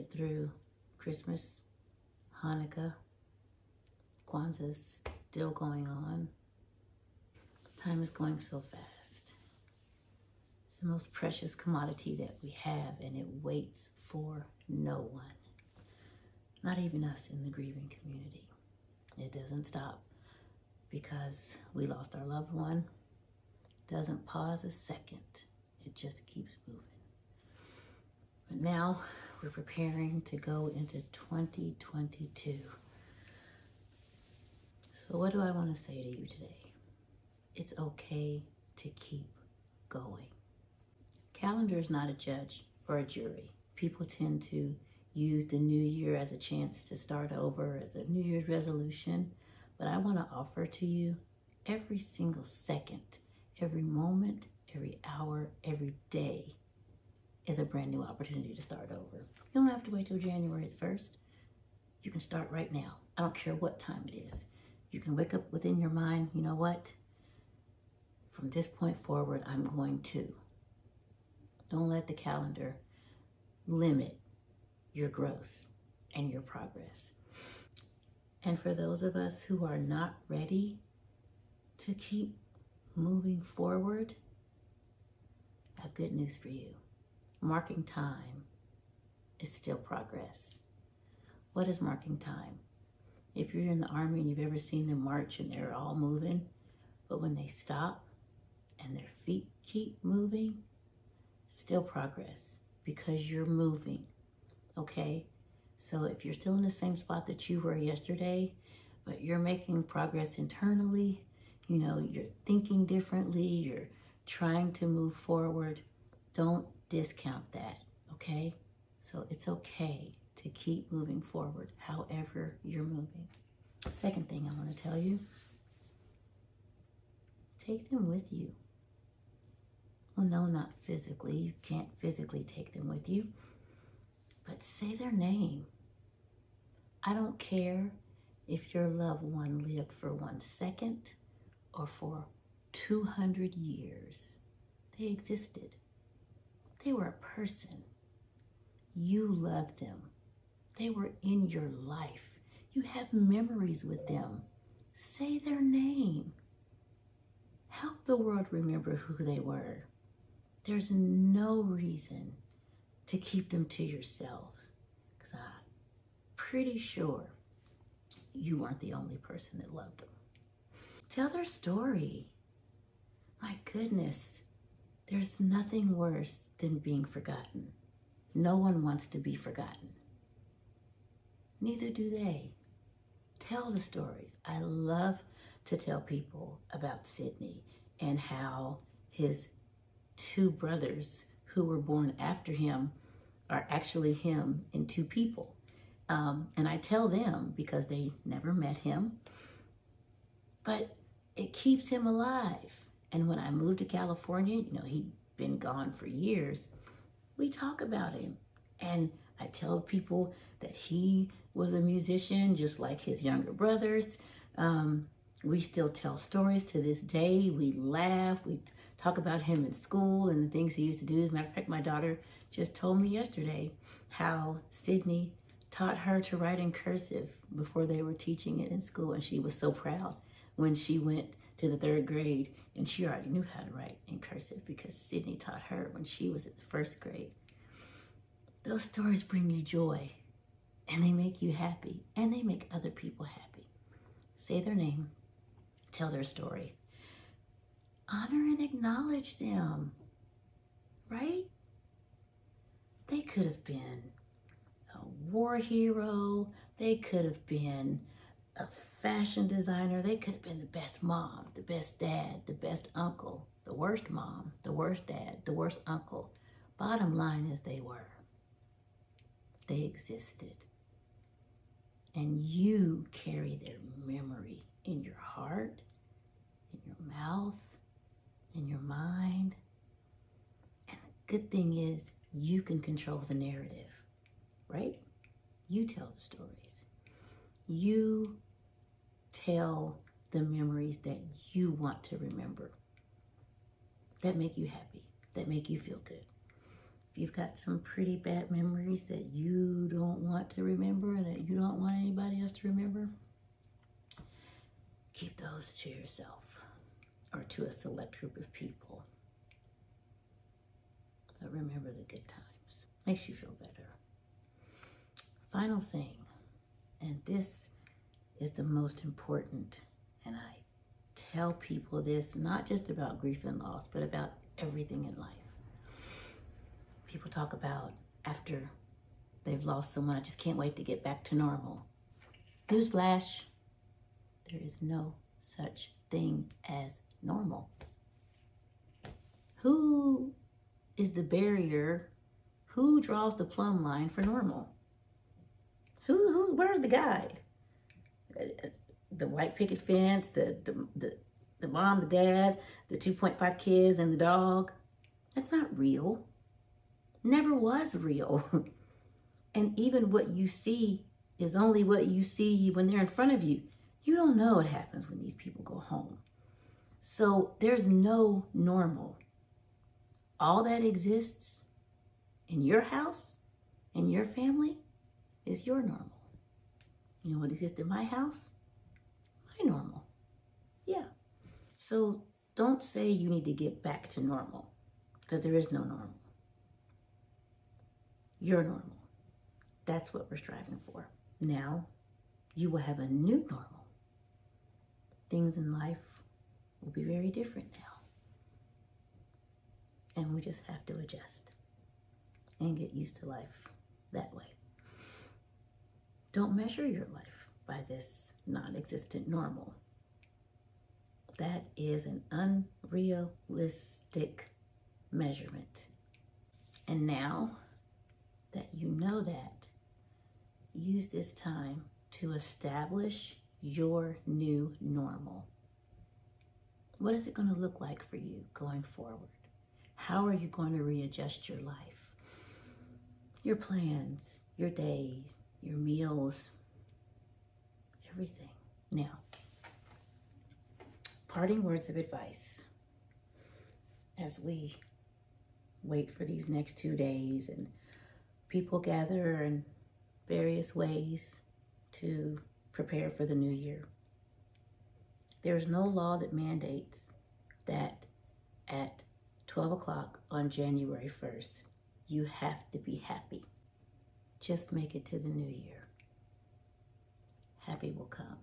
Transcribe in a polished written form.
get through Christmas, Hanukkah, Kwanzaa's still going on. Time is going so fast. It's the most precious commodity that we have, and it waits for no one. Not even us in the grieving community. It doesn't stop because we lost our loved one. It doesn't pause a second. It just keeps moving. But now we're preparing to go into 2022. So what do I want to say to you today? It's okay to keep going. Calendar is not a judge or a jury. People tend to use the new year as a chance to start over, as a New Year's resolution. But I want to offer to you every single second, every moment, every hour, every day is a brand new opportunity to start over. You don't have to wait till January 1st. You can start right now. I don't care what time it is. You can wake up within your mind, you know what? From this point forward, I'm going to. Don't let the calendar limit your growth and your progress. And for those of us who are not ready to keep moving forward, I have good news for you. Marking time is still progress. What is marking time? If you're in the Army and you've ever seen them march and they're all moving, but when they stop and their feet keep moving, still progress because you're moving, okay? So if you're still in the same spot that you were yesterday, but you're making progress internally, you know, you're thinking differently, you're trying to move forward, don't discount that, okay? So it's okay to keep moving forward, however you're moving. Second thing I want to tell you, take them with you. Well, no, not physically. You can't physically take them with you, but say their name. I don't care if your loved one lived for 1 second or for 200 years. They existed. They were a person. You loved them. They were in your life. You have memories with them. Say their name. Help the world remember who they were. There's no reason to keep them to yourselves, because I'm pretty sure you weren't the only person that loved them. Tell their story. My goodness, there's nothing worse than being forgotten. No one wants to be forgotten. Neither do they. Tell the stories. I love to tell people about Sydney and how his 2 brothers who were born after him are actually him in 2 people. And I tell them because they never met him, but it keeps him alive. And when I moved to California, you know, he'd been gone for years, we talk about him. And I tell people that he was a musician just like his younger brothers. We still tell stories to this day. We laugh. We talk about him in school and the things he used to do. As a matter of fact, my daughter just told me yesterday how Sydney taught her to write in cursive before they were teaching it in school. And she was so proud when she went to the 3rd grade and she already knew how to write in cursive because Sydney taught her when she was at the 1st grade. Those stories bring you joy and they make you happy and they make other people happy. Say their name, tell their story, honor and acknowledge them, right? They could have been a war hero. They could have been a fashion designer. They could have been the best mom, the best dad, the best uncle, the worst mom, the worst dad, the worst uncle. Bottom line is they were. They existed. And you carry their memory in your heart, in your mouth, in your mind. And the good thing is you can control the narrative, right? You tell the stories. You tell the memories that you want to remember, that make you happy, that make you feel good. If you've got some pretty bad memories that you don't want to remember and that you don't want anybody else to remember, keep those to yourself or to a select group of people. But remember the good times. Makes you feel better. Final thing, and this is the most important, and I tell people this not just about grief and loss, but about everything in life. People talk about after they've lost someone, I just can't wait to get back to normal. Newsflash, there is no such thing as normal. Who is the barrier? Who draws the plumb line for normal? Where's the guide? The white picket fence, the mom, the dad, the 2.5 kids, and the dog. That's not real. Never was real. And even what you see is only what you see when they're in front of you. You don't know what happens when these people go home. So there's no normal. All that exists in your house, in your family, is your normal. You know what exists in my house? My normal. Yeah. So don't say you need to get back to normal, because there is no normal. Your normal. That's what we're striving for. Now, you will have a new normal. Things in life will be very different now. And we just have to adjust and get used to life that way. Don't measure your life by this non-existent normal. That is an unrealistic measurement. And now that you know that, use this time to establish your new normal. What is it going to look like for you going forward? How are you going to readjust your life? Your plans, your days, your meals, everything. Now, parting words of advice as we wait for these next 2 days and people gather in various ways to prepare for the new year. There is no law that mandates that at 12 o'clock on January 1st, you have to be happy. Just make it to the new year. Happy will come.